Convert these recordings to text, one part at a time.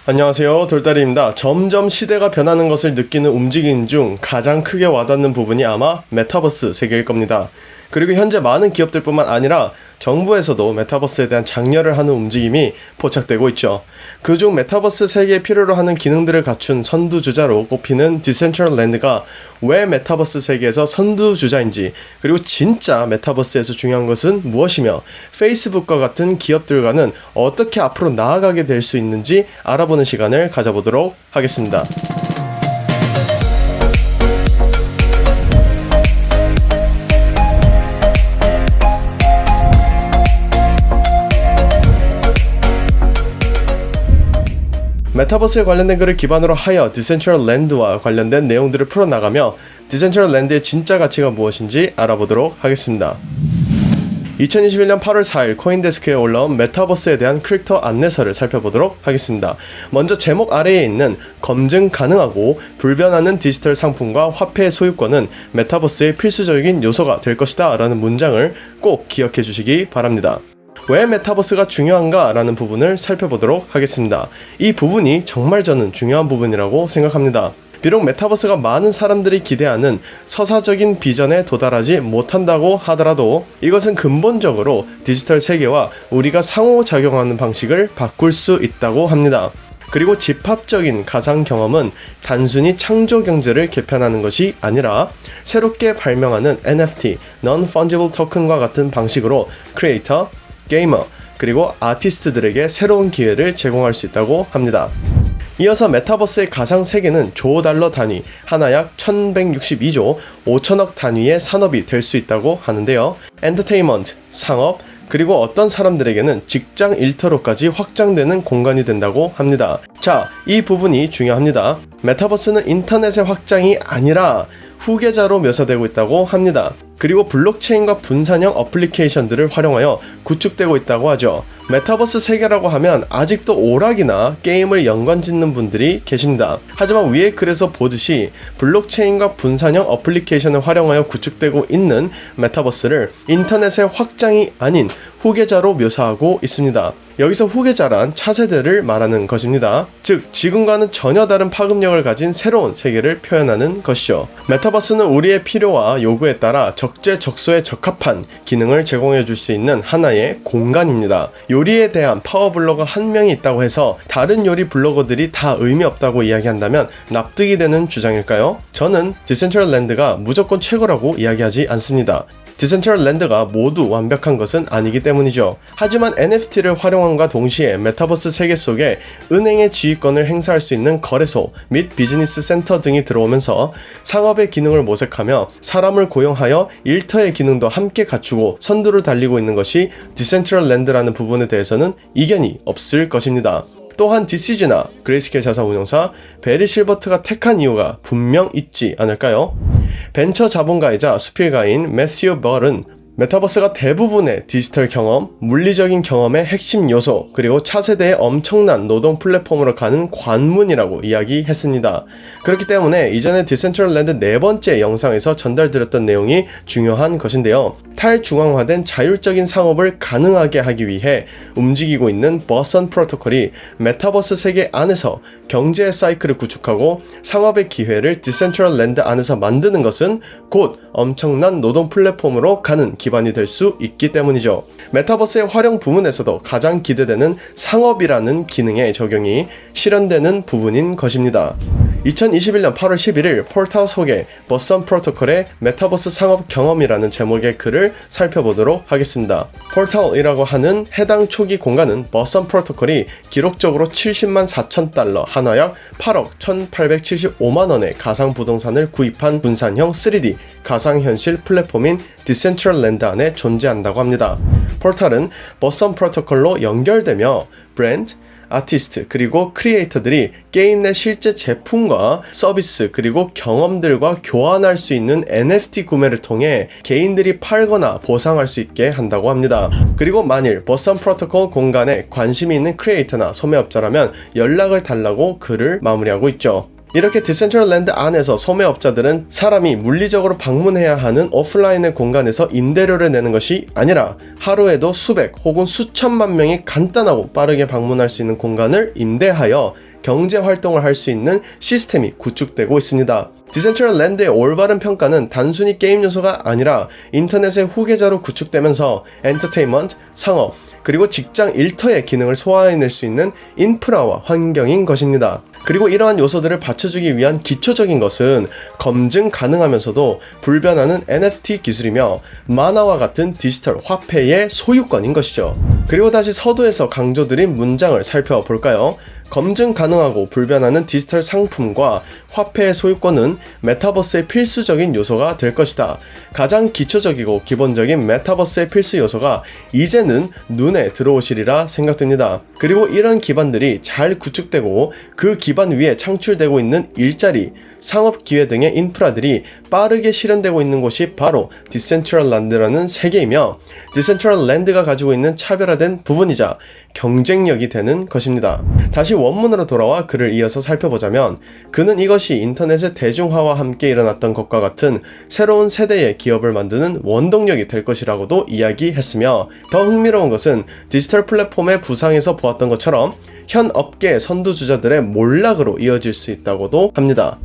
안녕하세요, 돌다리입니다. 점점 시대가 변하는 것을 느끼는 움직임 중 가장 크게 와닿는 부분이 아마 메타버스 세계일 겁니다. 그리고 현재 많은 기업들뿐만 아니라 정부에서도 메타버스에 대한 장려를 하는 움직임이 포착되고 있죠. 그중 메타버스 세계에 필요로 하는 기능들을 갖춘 선두주자로 꼽히는 디센트럴랜드가 왜 메타버스 세계에서 선두주자인지, 그리고 진짜 메타버스에서 중요한 것은 무엇이며 페이스북과 같은 기업들과는 어떻게 앞으로 나아가게 될 수 있는지 알아보는 시간을 가져보도록 하겠습니다. 메타버스에 관련된 글을 기반으로 하여 디센트럴랜드와 관련된 내용들을 풀어나가며 디센트럴랜드의 진짜 가치가 무엇인지 알아보도록 하겠습니다. 2021년 8월 4일 코인데스크에 올라온 메타버스에 대한 크립토 안내서를 살펴보도록 하겠습니다. 먼저 제목 아래에 있는 검증 가능하고 불변하는 디지털 상품과 화폐의 소유권은 메타버스의 필수적인 요소가 될 것이다 라는 문장을 꼭 기억해 주시기 바랍니다. 왜 메타버스가 중요한가 라는 부분을 살펴보도록 하겠습니다. 이 부분이 정말 저는 중요한 부분이라고 생각합니다. 비록 메타버스가 많은 사람들이 기대하는 서사적인 비전에 도달하지 못한다고 하더라도 이것은 근본적으로 디지털 세계와 우리가 상호작용하는 방식을 바꿀 수 있다고 합니다. 그리고 집합적인 가상 경험은 단순히 창조 경제를 개편하는 것이 아니라 새롭게 발명하는 NFT, Non-Fungible Token과 같은 방식으로 크리에이터, 게이머, 그리고 아티스트들에게 새로운 기회를 제공할 수 있다고 합니다. 이어서 메타버스의 가상 세계는 조 달러 단위, 하나 약 1162조 5천억 단위의 산업이 될 수 있다고 하는데요. 엔터테인먼트, 상업, 그리고 어떤 사람들에게는 직장 일터로까지 확장되는 공간이 된다고 합니다. 자, 이 부분이 중요합니다. 메타버스는 인터넷의 확장이 아니라 후계자로 묘사되고 있다고 합니다. 그리고 블록체인과 분산형 어플리케이션들을 활용하여 구축되고 있다고 하죠. 메타버스 세계라고 하면 아직도 오락이나 게임을 연관짓는 분들이 계십니다. 하지만 위에 글에서 보듯이 블록체인과 분산형 어플리케이션을 활용하여 구축되고 있는 메타버스를 인터넷의 확장이 아닌 후계자로 묘사하고 있습니다. 여기서 후계자란 차세대를 말하는 것입니다. 즉, 지금과는 전혀 다른 파급력을 가진 새로운 세계를 표현하는 것이죠. 메타버스는 우리의 필요와 요구에 따라 적재적소에 적합한 기능을 제공해 줄 수 있는 하나의 공간입니다. 요리에 대한 파워블로거 한 명이 있다고 해서 다른 요리 블로거들이 다 의미 없다고 이야기한다면 납득이 되는 주장일까요? 저는 디센트럴랜드가 무조건 최고라고 이야기하지 않습니다. 디센트럴랜드가 모두 완벽한 것은 아니기 때문이죠. 하지만 NFT를 활용함과 동시에 메타버스 세계 속에 은행의 지휘권을 행사할 수 있는 거래소 및 비즈니스 센터 등이 들어오면서 상업의 기능을 모색하며 사람을 고용하여 일터의 기능도 함께 갖추고 선두를 달리고 있는 것이 디센트럴랜드라는 부분에 대해서는 이견이 없을 것입니다. 또한 디시즈나 그레이스케일 자산운용사 베리 실버트가 택한 이유가 분명 있지 않을까요? 벤처 자본가이자 수필가인 매튜 벌은 메타버스가 대부분의 디지털 경험, 물리적인 경험의 핵심 요소, 그리고 차세대의 엄청난 노동 플랫폼으로 가는 관문이라고 이야기했습니다. 그렇기 때문에 이전에 디센트럴랜드 4번째 영상에서 전달드렸던 내용이 중요한 것인데요. 탈중앙화된 자율적인 상업을 가능하게 하기 위해 움직이고 있는 버선 프로토콜이 메타버스 세계 안에서 경제의 사이클을 구축하고 상업의 기회를 디센트럴랜드 안에서 만드는 것은 곧 엄청난 노동 플랫폼으로 가는 기반이 될 수 있기 때문이죠. 메타버스의 활용 부문에서도 가장 기대되는 상업이라는 기능의 적용이 실현되는 부분인 것입니다. 2021년 8월 11일 포털 소개 버선 프로토콜의 메타버스 상업 경험이라는 제목의 글을 살펴보도록 하겠습니다. 포털이라고 하는 해당 초기 공간은 버선 프로토콜이 기록적으로 70만 4천 달러, 하나 약 8억 1875만 원의 가상 부동산을 구입한 분산형 3D 가상현실 플랫폼인 디센트럴랜드 안에 존재한다고 합니다. 포털은 버선 프로토콜로 연결되며 브랜드, 아티스트 그리고 크리에이터들이 게임 내 실제 제품과 서비스 그리고 경험들과 교환할 수 있는 NFT 구매를 통해 개인들이 팔거나 보상할 수 있게 한다고 합니다. 그리고 만일 버선 프로토콜 공간에 관심이 있는 크리에이터나 소매업자라면 연락을 달라고 글을 마무리하고 있죠. 이렇게 디센트럴랜드 안에서 소매업자들은 사람이 물리적으로 방문해야 하는 오프라인의 공간에서 임대료를 내는 것이 아니라 하루에도 수백 혹은 수천만 명이 간단하고 빠르게 방문할 수 있는 공간을 임대하여 경제 활동을 할 수 있는 시스템이 구축되고 있습니다. 디센트럴랜드의 올바른 평가는 단순히 게임 요소가 아니라 인터넷의 후계자로 구축되면서 엔터테인먼트, 상업, 그리고 직장 일터의 기능을 소화해낼 수 있는 인프라와 환경인 것입니다. 그리고 이러한 요소들을 받쳐주기 위한 기초적인 것은 검증 가능하면서도 불변하는 NFT 기술이며 만화와 같은 디지털 화폐의 소유권인 것이죠. 그리고 다시 서두에서 강조드린 문장을 살펴볼까요? 검증 가능하고 불변하는 디지털 상품과 화폐의 소유권은 메타버스의 필수적인 요소가 될 것이다. 가장 기초적이고 기본적인 메타버스의 필수 요소가 이제는 눈에 들어오시리라 생각됩니다. 그리고 이런 기반들이 잘 구축되고 그 기반 위에 창출되고 있는 일자리, 상업 기회 등의 인프라들이 빠르게 실현되고 있는 곳이 바로 디센트럴랜드라는 세계이며 디센트럴랜드가 가지고 있는 차별화된 부분이자 경쟁력이 되는 것입니다. 다시 원문으로 돌아와 글을 이어서 살펴보자면 그는 이것이 인터넷의 대중화와 함께 일어났던 것과 같은 새로운 세대의 기업을 만드는 원동력이 될 것이라고도 이야기했으며 더 흥미로운 것은 디지털 플랫폼의 부상에서 보았던 것처럼 현 업계의 선두주자들의 몰락으로 이어질 수 있다고도 합니다.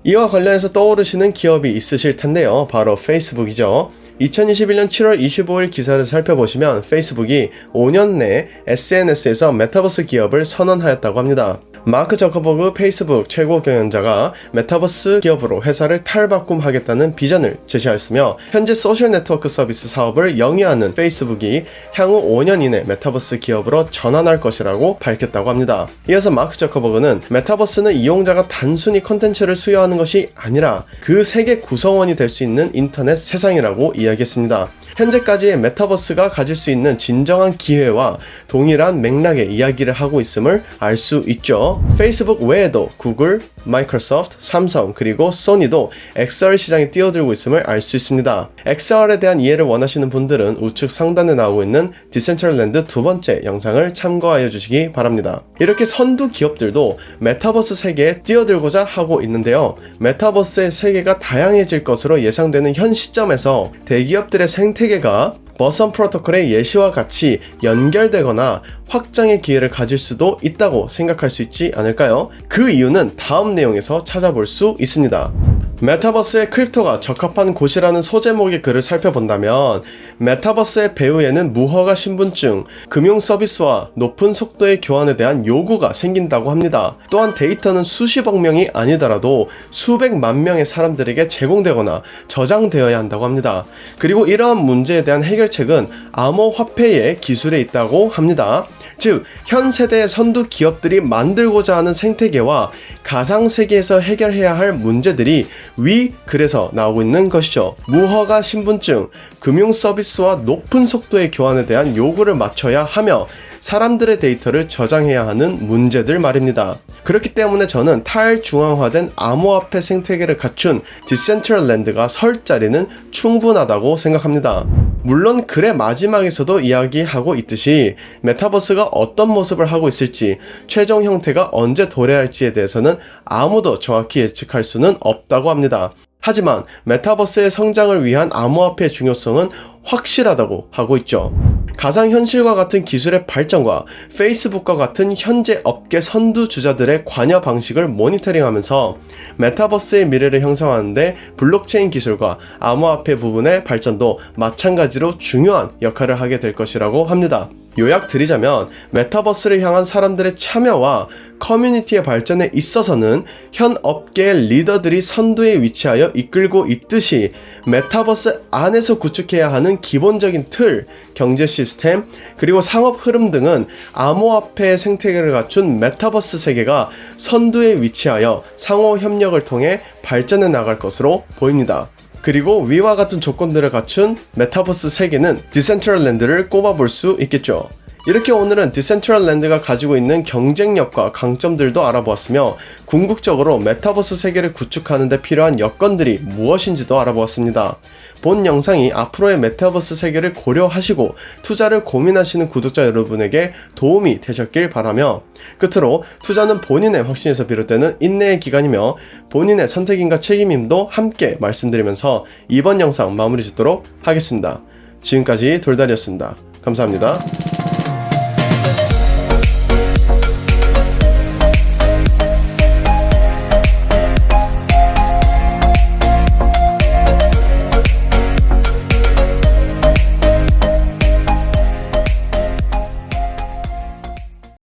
이와 관련해서 떠오르시는 기업이 있으실 텐데요. 바로 페이스북이죠. 2021년 7월 25일 기사를 살펴보시면 페이스북이 5년 내 SNS에서 메타버스 기업을 선언하였다고 합니다. 마크 저커버그 페이스북 최고 경영자가 메타버스 기업으로 회사를 탈바꿈하겠다는 비전을 제시하였으며 현재 소셜 네트워크 서비스 사업을 영위하는 페이스북이 향후 5년 이내 메타버스 기업으로 전환할 것이라고 밝혔다고 합니다. 이어서 마크 저커버그는 메타버스는 이용자가 단순히 컨텐츠를 수여하는 것이 아니라 그 세계 구성원이 될 수 있는 인터넷 세상이라고 이야기했습니다. 현재까지의 메타버스가 가질 수 있는 진정한 기회와 동일한 맥락의 이야기를 하고 있음을 알 수 있죠. 페이스북 외에도 구글, 마이크로소프트, 삼성, 그리고 소니도 XR 시장에 뛰어들고 있음을 알 수 있습니다. XR에 대한 이해를 원하시는 분들은 우측 상단에 나오고 있는 디센트럴랜드 두 번째 영상을 참고하여 주시기 바랍니다. 이렇게 선두 기업들도 메타버스 세계에 뛰어들고자 하고 있는데요. 메타버스의 세계가 다양해질 것으로 예상되는 현 시점에서 대기업들의 생태계가 버선 프로토콜의 예시와 같이 연결되거나 확장의 기회를 가질 수도 있다고 생각할 수 있지 않을까요? 그 이유는 다음 내용에서 찾아볼 수 있습니다. 메타버스의 크립토가 적합한 곳이라는 소제목의 글을 살펴본다면 메타버스의 배후에는 무허가 신분증, 금융 서비스와 높은 속도의 교환에 대한 요구가 생긴다고 합니다. 또한 데이터는 수십억 명이 아니더라도 수백만 명의 사람들에게 제공되거나 저장되어야 한다고 합니다. 그리고 이러한 문제에 대한 해결책은 암호화폐의 기술에 있다고 합니다. 즉, 현 세대의 선두 기업들이 만들고자 하는 생태계와 가상세계에서 해결해야 할 문제들이 위 글에서 나오고 있는 것이죠. 무허가 신분증, 금융 서비스와 높은 속도의 교환에 대한 요구를 맞춰야 하며 사람들의 데이터를 저장해야 하는 문제들 말입니다. 그렇기 때문에 저는 탈중앙화된 암호화폐 생태계를 갖춘 디센트럴랜드가 설 자리는 충분하다고 생각합니다. 물론 글의 마지막에서도 이야기하고 있듯이 메타버스가 어떤 모습을 하고 있을지, 최종 형태가 언제 도래할지에 대해서는 아무도 정확히 예측할 수는 없다고 합니다. 하지만 메타버스의 성장을 위한 암호화폐의 중요성은 확실하다고 하고 있죠. 가상현실과 같은 기술의 발전과 페이스북과 같은 현재 업계 선두주자들의 관여 방식을 모니터링하면서 메타버스의 미래를 형성하는데 블록체인 기술과 암호화폐 부분의 발전도 마찬가지로 중요한 역할을 하게 될 것이라고 합니다. 요약 드리자면 메타버스를 향한 사람들의 참여와 커뮤니티의 발전에 있어서는 현 업계의 리더들이 선두에 위치하여 이끌고 있듯이 메타버스 안에서 구축해야 하는 기본적인 틀, 경제 시스템, 그리고 상업 흐름 등은 암호화폐의 생태계를 갖춘 메타버스 세계가 선두에 위치하여 상호 협력을 통해 발전해 나갈 것으로 보입니다. 그리고 위와 같은 조건들을 갖춘 메타버스 세계는 디센트럴랜드를 꼽아볼 수 있겠죠. 이렇게 오늘은 디센트럴랜드가 가지고 있는 경쟁력과 강점들도 알아보았으며 궁극적으로 메타버스 세계를 구축하는 데 필요한 여건들이 무엇인지도 알아보았습니다. 본 영상이 앞으로의 메타버스 세계를 고려하시고 투자를 고민하시는 구독자 여러분에게 도움이 되셨길 바라며 끝으로 투자는 본인의 확신에서 비롯되는 인내의 기간이며 본인의 선택인과 책임임도 함께 말씀드리면서 이번 영상 마무리 짓도록 하겠습니다. 지금까지 돌다리였습니다. 감사합니다.